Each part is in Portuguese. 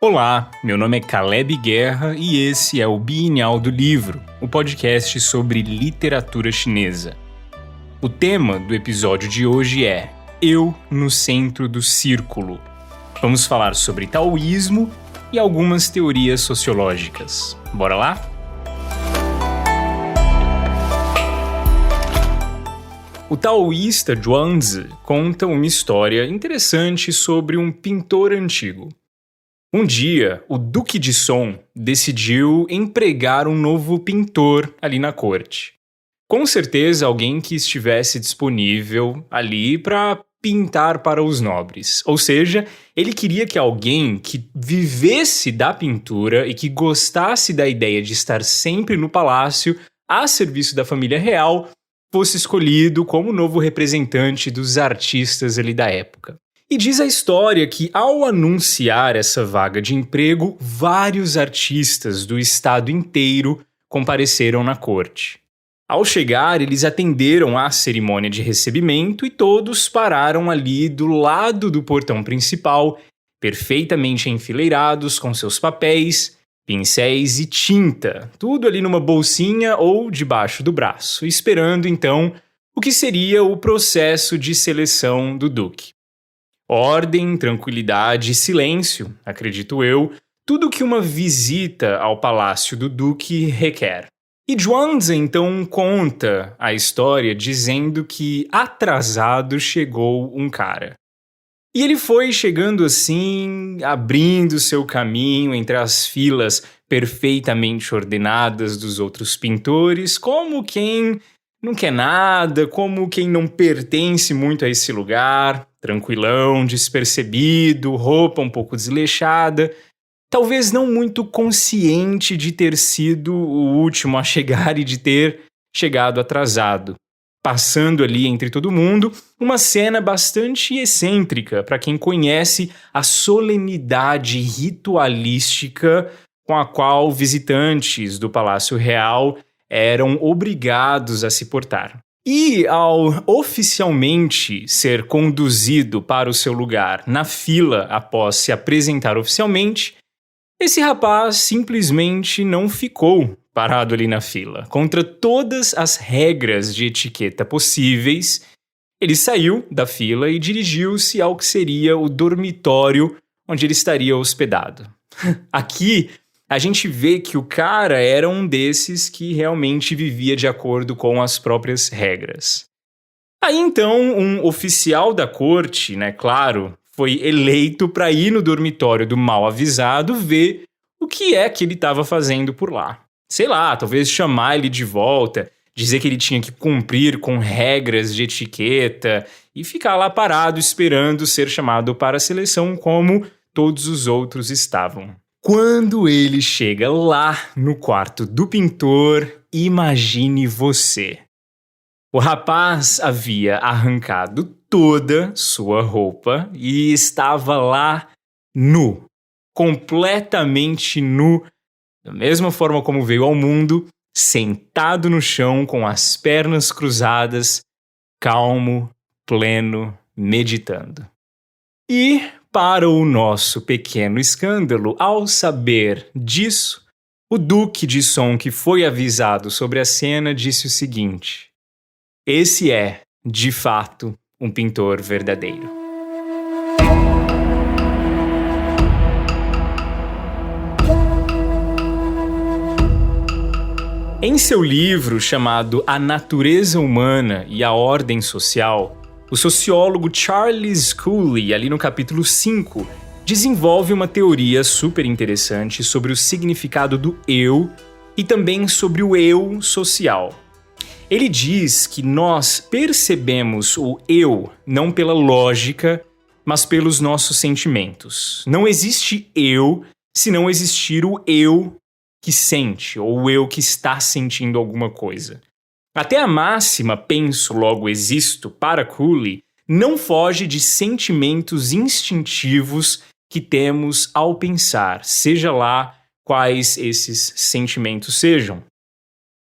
Olá, meu nome é Caleb Guerra e esse é o Bienal do Livro, o podcast sobre literatura chinesa. O tema do episódio de hoje é Eu no Centro do Círculo. Vamos falar sobre taoísmo e algumas teorias sociológicas. Bora lá? O taoísta Zhuangzi conta uma história interessante sobre um pintor antigo. Um dia, o Duque de Song decidiu empregar um novo pintor ali na corte. Com certeza, alguém que estivesse disponível ali para pintar para os nobres. Ou seja, ele queria que alguém que vivesse da pintura e que gostasse da ideia de estar sempre no palácio, a serviço da família real, fosse escolhido como novo representante dos artistas ali da época. E diz a história que, ao anunciar essa vaga de emprego, vários artistas do estado inteiro compareceram na corte. Ao chegar, eles atenderam à cerimônia de recebimento e todos pararam ali do lado do portão principal, perfeitamente enfileirados com seus papéis, pincéis e tinta, tudo ali numa bolsinha ou debaixo do braço, esperando então o que seria o processo de seleção do duque. Ordem, tranquilidade e silêncio, acredito eu, tudo que uma visita ao palácio do duque requer. E Zhuangzi então conta a história dizendo que atrasado chegou um cara. E ele foi chegando assim, abrindo seu caminho entre as filas perfeitamente ordenadas dos outros pintores, como quem não quer nada, como quem não pertence muito a esse lugar, tranquilão, despercebido, roupa um pouco desleixada, talvez não muito consciente de ter sido o último a chegar e de ter chegado atrasado. Passando ali entre todo mundo, uma cena bastante excêntrica para quem conhece a solenidade ritualística com a qual visitantes do Palácio Real eram obrigados a se portar. E ao oficialmente ser conduzido para o seu lugar na fila após se apresentar oficialmente, esse rapaz simplesmente não ficou parado ali na fila. Contra todas as regras de etiqueta possíveis, ele saiu da fila e dirigiu-se ao que seria o dormitório onde ele estaria hospedado. Aqui, a gente vê que o cara era um desses que realmente vivia de acordo com as próprias regras. Aí então, um oficial da corte, claro, foi eleito para ir no dormitório do mal avisado ver o que é que ele estava fazendo por lá. Sei lá, talvez chamar ele de volta, dizer que ele tinha que cumprir com regras de etiqueta e ficar lá parado esperando ser chamado para a seleção como todos os outros estavam. Quando ele chega lá no quarto do pintor, imagine você. O rapaz havia arrancado toda sua roupa e estava lá nu, completamente nu, da mesma forma como veio ao mundo, sentado no chão com as pernas cruzadas, calmo, pleno, meditando. E para o nosso pequeno escândalo, ao saber disso, o Duque de Song, que foi avisado sobre a cena, disse o seguinte: esse é, de fato, um pintor verdadeiro. Em seu livro chamado A Natureza Humana e a Ordem Social, o sociólogo Charles Cooley, ali no capítulo 5, desenvolve uma teoria super interessante sobre o significado do eu e também sobre o eu social. Ele diz que nós percebemos o eu não pela lógica, mas pelos nossos sentimentos. Não existe eu se não existir o eu que sente ou o eu que está sentindo alguma coisa. Até a máxima penso, logo existo, para Cooley, não foge de sentimentos instintivos que temos ao pensar, seja lá quais esses sentimentos sejam.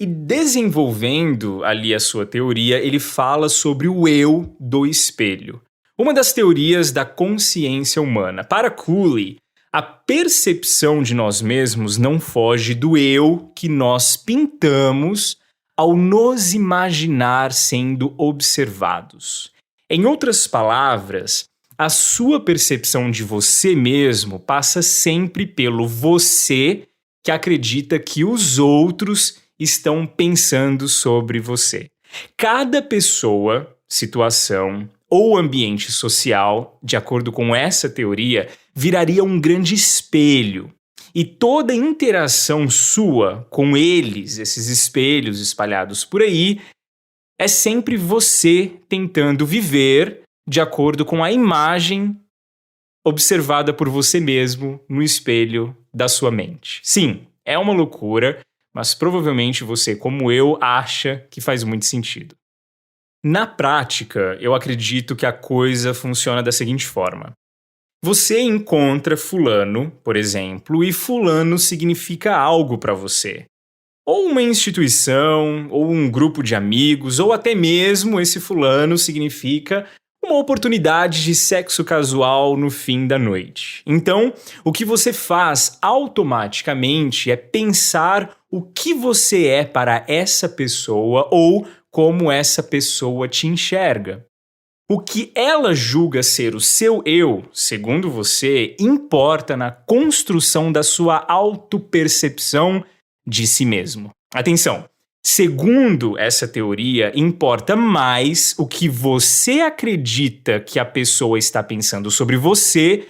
E desenvolvendo ali a sua teoria, ele fala sobre o eu do espelho. Uma das teorias da consciência humana. Para Cooley, A percepção de nós mesmos não foge do eu que nós pintamos ao nos imaginar sendo observados. Em outras palavras, a sua percepção de você mesmo passa sempre pelo você que acredita que os outros estão pensando sobre você. Cada pessoa, situação ou ambiente social, de acordo com essa teoria, viraria um grande espelho. E toda interação sua com eles, esses espelhos espalhados por aí, é sempre você tentando viver de acordo com a imagem observada por você mesmo no espelho da sua mente. Sim, é uma loucura, mas provavelmente você, como eu, acha que faz muito sentido. Na prática, eu acredito que a coisa funciona da seguinte forma. Você encontra fulano, por exemplo, e fulano significa algo para você. Ou uma instituição, ou um grupo de amigos, ou até mesmo esse fulano significa uma oportunidade de sexo casual no fim da noite. Então, o que você faz automaticamente é pensar o que você é para essa pessoa ou como essa pessoa te enxerga. O que ela julga ser o seu eu, segundo você, importa na construção da sua autopercepção de si mesmo. Atenção! Segundo essa teoria, importa mais o que você acredita que a pessoa está pensando sobre você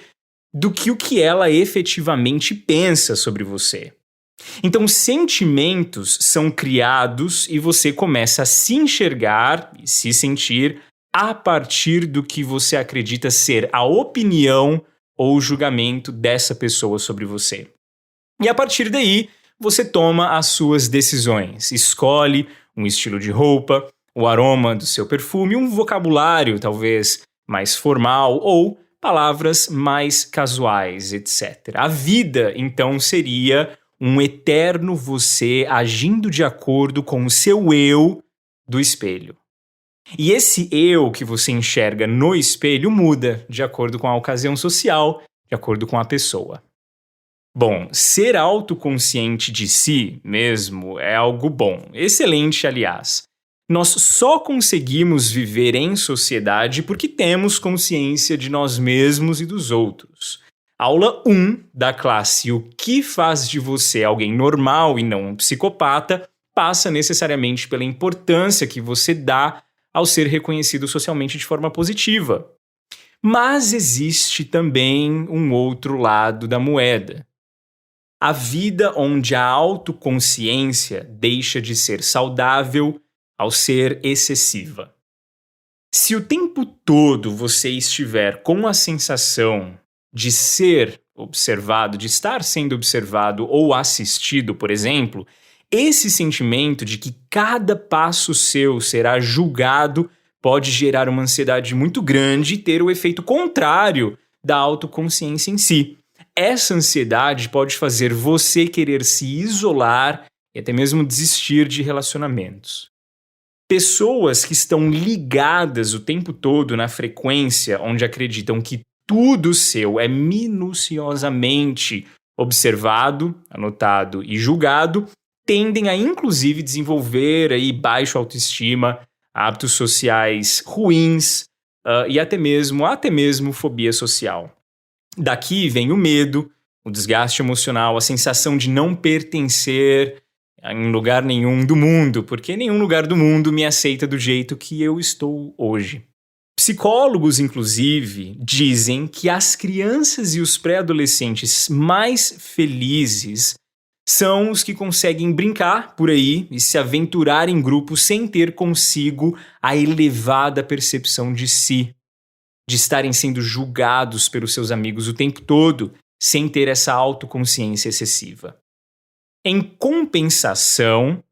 do que o que ela efetivamente pensa sobre você. Então, sentimentos são criados e você começa a se enxergar e se sentir a partir do que você acredita ser a opinião ou julgamento dessa pessoa sobre você. E a partir daí, você toma as suas decisões, escolhe um estilo de roupa, o aroma do seu perfume, um vocabulário talvez mais formal ou palavras mais casuais, etc. A vida, então, seria um eterno você agindo de acordo com o seu eu do espelho. E esse eu que você enxerga no espelho muda de acordo com a ocasião social, de acordo com a pessoa. Bom, ser autoconsciente de si mesmo é algo bom, excelente, aliás. Nós só conseguimos viver em sociedade porque temos consciência de nós mesmos e dos outros. Aula 1 da classe O que faz de você alguém normal e não um psicopata passa necessariamente pela importância que você dá ao ser reconhecido socialmente de forma positiva. Mas existe também um outro lado da moeda. A vida onde a autoconsciência deixa de ser saudável ao ser excessiva. Se o tempo todo você estiver com a sensação de ser observado, de estar sendo observado ou assistido, por exemplo, esse sentimento de que cada passo seu será julgado pode gerar uma ansiedade muito grande e ter o efeito contrário da autoconsciência em si. Essa ansiedade pode fazer você querer se isolar e até mesmo desistir de relacionamentos. Pessoas que estão ligadas o tempo todo na frequência onde acreditam que tudo seu é minuciosamente observado, anotado e julgado, tendem a inclusive desenvolver aí baixa autoestima, hábitos sociais ruins e até mesmo fobia social. Daqui vem o medo, o desgaste emocional, a sensação de não pertencer em lugar nenhum do mundo, porque nenhum lugar do mundo me aceita do jeito que eu estou hoje. Psicólogos, inclusive, dizem que as crianças e os pré-adolescentes mais felizes são os que conseguem brincar por aí e se aventurar em grupo sem ter consigo a elevada percepção de si, de estarem sendo julgados pelos seus amigos o tempo todo, sem ter essa autoconsciência excessiva. Em compensação,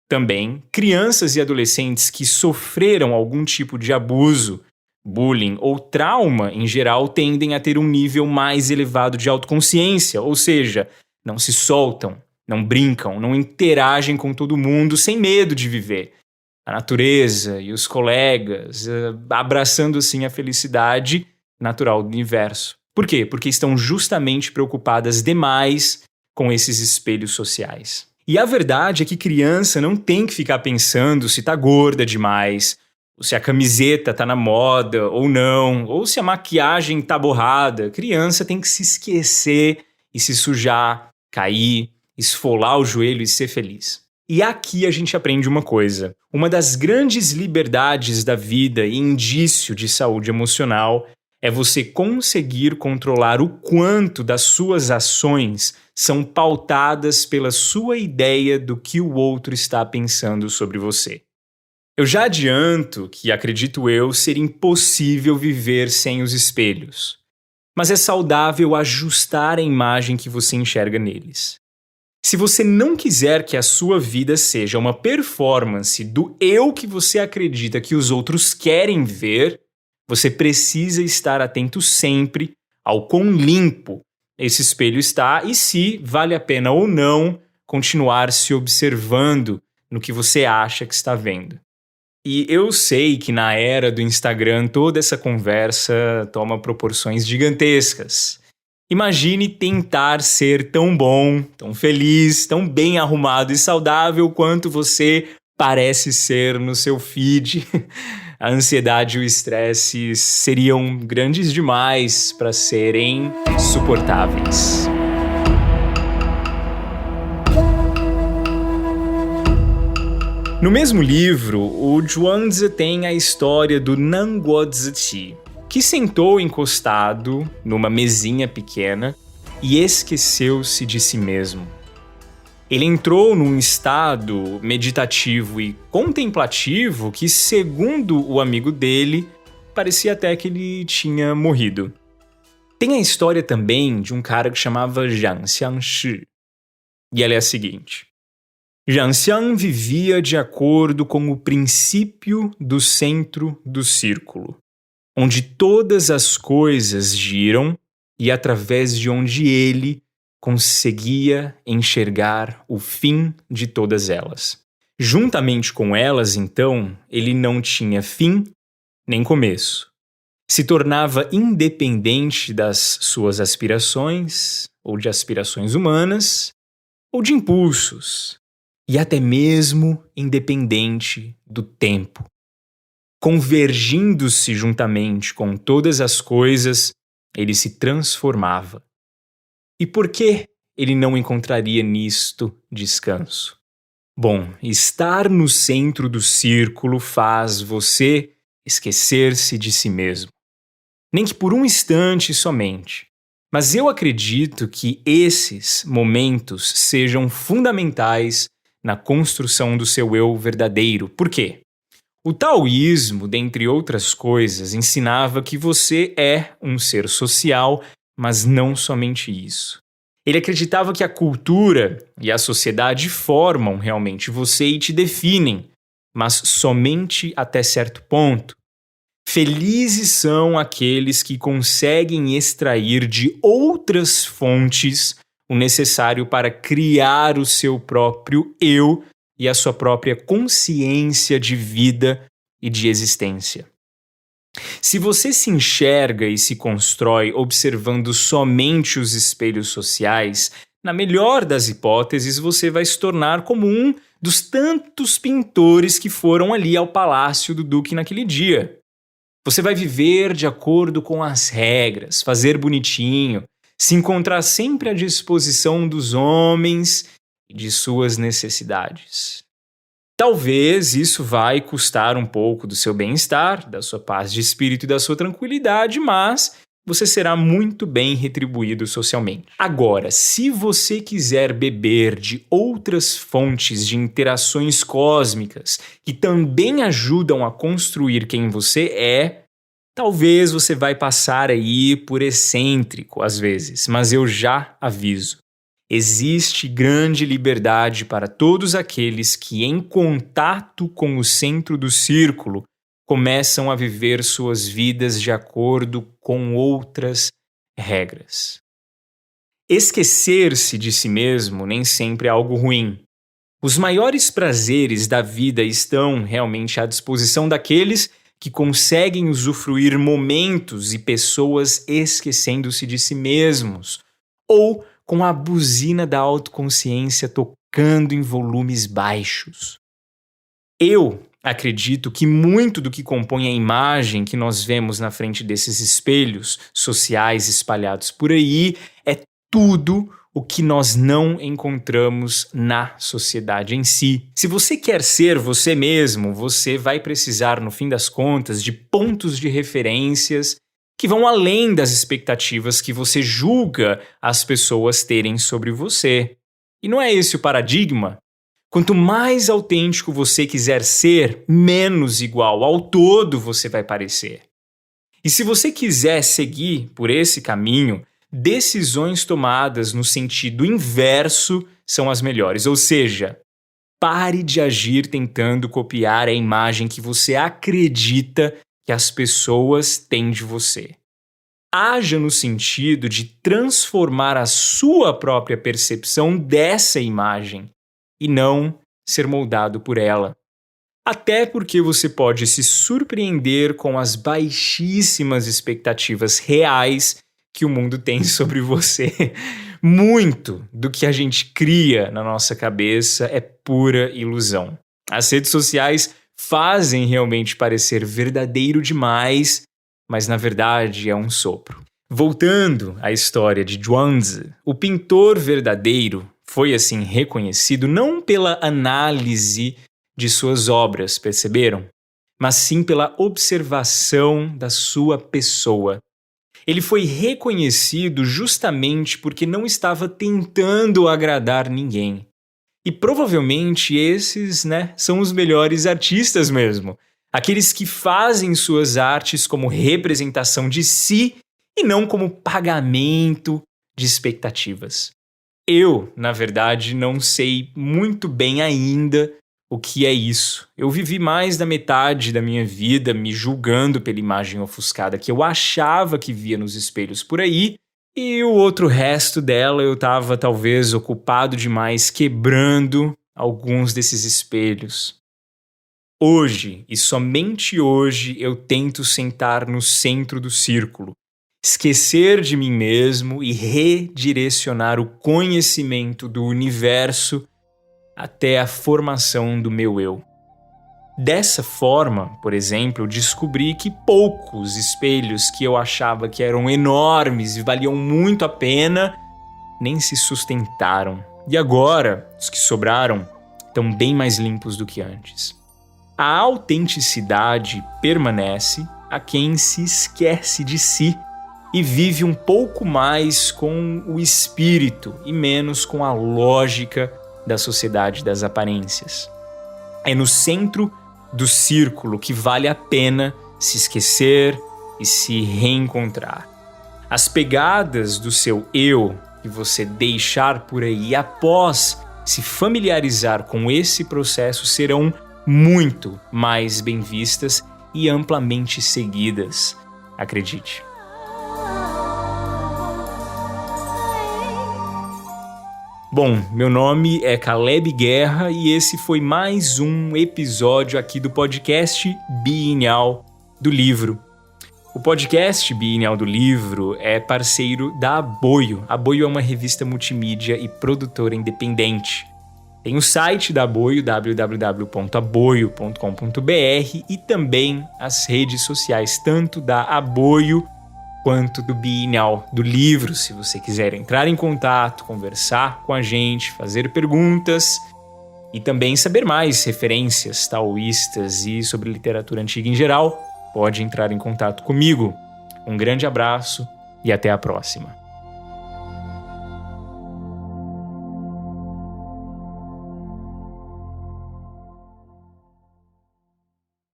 também, crianças e adolescentes que sofreram algum tipo de abuso, bullying ou trauma em geral tendem a ter um nível mais elevado de autoconsciência, ou seja, não se soltam, não brincam, não interagem com todo mundo sem medo de viver a natureza e os colegas, abraçando assim a felicidade natural do universo. Por quê? Porque estão justamente preocupadas demais com esses espelhos sociais. E a verdade é que criança não tem que ficar pensando se tá gorda demais, ou se a camiseta tá na moda ou não, ou se a maquiagem tá borrada. Criança tem que se esquecer e se sujar, cair, esfolar o joelho e ser feliz. E aqui a gente aprende uma coisa. Uma das grandes liberdades da vida e indício de saúde emocional é você conseguir controlar o quanto das suas ações são pautadas pela sua ideia do que o outro está pensando sobre você. Eu já adianto que, acredito eu, ser impossível viver sem os espelhos. Mas é saudável ajustar a imagem que você enxerga neles. Se você não quiser que a sua vida seja uma performance do eu que você acredita que os outros querem ver, você precisa estar atento sempre ao quão limpo esse espelho está e se vale a pena ou não continuar se observando no que você acha que está vendo. E eu sei que na era do Instagram toda essa conversa toma proporções gigantescas. Imagine tentar ser tão bom, tão feliz, tão bem arrumado e saudável quanto você parece ser no seu feed. A ansiedade e o estresse seriam grandes demais para serem suportáveis. No mesmo livro, o Zhuangzi tem a história do Nanguozhi, que sentou encostado numa mesinha pequena e esqueceu-se de si mesmo. Ele entrou num estado meditativo e contemplativo que, segundo o amigo dele, parecia até que ele tinha morrido. Tem a história também de um cara que chamava Jiang Xiangshi, e ela é a seguinte. Jiang Xiang vivia de acordo com o princípio do centro do círculo, onde todas as coisas giram e através de onde ele conseguia enxergar o fim de todas elas. Juntamente com elas, então, ele não tinha fim nem começo. Se tornava independente das suas aspirações, ou de aspirações humanas, ou de impulsos, e até mesmo independente do tempo. Convergindo-se juntamente com todas as coisas, ele se transformava. E por que ele não encontraria nisto descanso? Bom, estar no centro do círculo faz você esquecer-se de si mesmo. Nem que por um instante somente. Mas eu acredito que esses momentos sejam fundamentais na construção do seu eu verdadeiro. Por quê? O taoísmo, dentre outras coisas, ensinava que você é um ser social, mas não somente isso. Ele acreditava que a cultura e a sociedade formam realmente você e te definem, mas somente até certo ponto. Felizes são aqueles que conseguem extrair de outras fontes o necessário para criar o seu próprio eu e a sua própria consciência de vida e de existência. Se você se enxerga e se constrói observando somente os espelhos sociais, na melhor das hipóteses, você vai se tornar como um dos tantos pintores que foram ali ao palácio do Duque naquele dia. Você vai viver de acordo com as regras, fazer bonitinho, se encontrar sempre à disposição dos homens e de suas necessidades. Talvez isso vai custar um pouco do seu bem-estar, da sua paz de espírito e da sua tranquilidade, mas você será muito bem retribuído socialmente. Agora, se você quiser beber de outras fontes de interações cósmicas que também ajudam a construir quem você é, talvez você vai passar aí por excêntrico às vezes, mas eu já aviso. Existe grande liberdade para todos aqueles que, em contato com o centro do círculo, começam a viver suas vidas de acordo com outras regras. Esquecer-se de si mesmo nem sempre é algo ruim. Os maiores prazeres da vida estão realmente à disposição daqueles que conseguem usufruir momentos e pessoas esquecendo-se de si mesmos, ou com a buzina da autoconsciência tocando em volumes baixos. Eu acredito que muito do que compõe a imagem que nós vemos na frente desses espelhos sociais espalhados por aí é tudo o que nós não encontramos na sociedade em si. Se você quer ser você mesmo, você vai precisar, no fim das contas, de pontos de referências que vão além das expectativas que você julga as pessoas terem sobre você. E não é esse o paradigma? Quanto mais autêntico você quiser ser, menos igual ao todo você vai parecer. E se você quiser seguir por esse caminho, decisões tomadas no sentido inverso são as melhores. Ou seja, pare de agir tentando copiar a imagem que você acredita que as pessoas têm de você. Haja no sentido de transformar a sua própria percepção dessa imagem e não ser moldado por ela. Até porque você pode se surpreender com as baixíssimas expectativas reais que o mundo tem sobre você. Muito do que a gente cria na nossa cabeça é pura ilusão. As redes sociais fazem realmente parecer verdadeiro demais, mas na verdade é um sopro. Voltando à história de Zhuangzi, o pintor verdadeiro foi assim reconhecido não pela análise de suas obras, perceberam? Mas sim pela observação da sua pessoa. Ele foi reconhecido justamente porque não estava tentando agradar ninguém. E provavelmente esses, são os melhores artistas mesmo. Aqueles que fazem suas artes como representação de si e não como pagamento de expectativas. Eu, na verdade, não sei muito bem ainda o que é isso. Eu vivi mais da metade da minha vida me julgando pela imagem ofuscada que eu achava que via nos espelhos por aí, e o outro resto dela eu estava talvez ocupado demais quebrando alguns desses espelhos. Hoje, e somente hoje, eu tento sentar no centro do círculo, esquecer de mim mesmo e redirecionar o conhecimento do universo até a formação do meu eu. Dessa forma, por exemplo, eu descobri que poucos espelhos que eu achava que eram enormes e valiam muito a pena nem se sustentaram. E agora, os que sobraram estão bem mais limpos do que antes. A autenticidade permanece a quem se esquece de si e vive um pouco mais com o espírito e menos com a lógica da sociedade das aparências. É no centro do círculo que vale a pena se esquecer e se reencontrar. As pegadas do seu eu que você deixar por aí após se familiarizar com esse processo serão muito mais bem vistas e amplamente seguidas. Acredite. Bom, meu nome é Caleb Guerra e esse foi mais um episódio aqui do podcast Bienal do Livro. O podcast Bienal do Livro é parceiro da Aboio. A Aboio é uma revista multimídia e produtora independente. Tem o site da Aboio, www.aboio.com.br, e também as redes sociais, tanto da Aboio quanto do Bienal do Livro. Se você quiser entrar em contato, conversar com a gente, fazer perguntas e também saber mais referências taoístas e sobre literatura antiga em geral, pode entrar em contato comigo. Um grande abraço e até a próxima.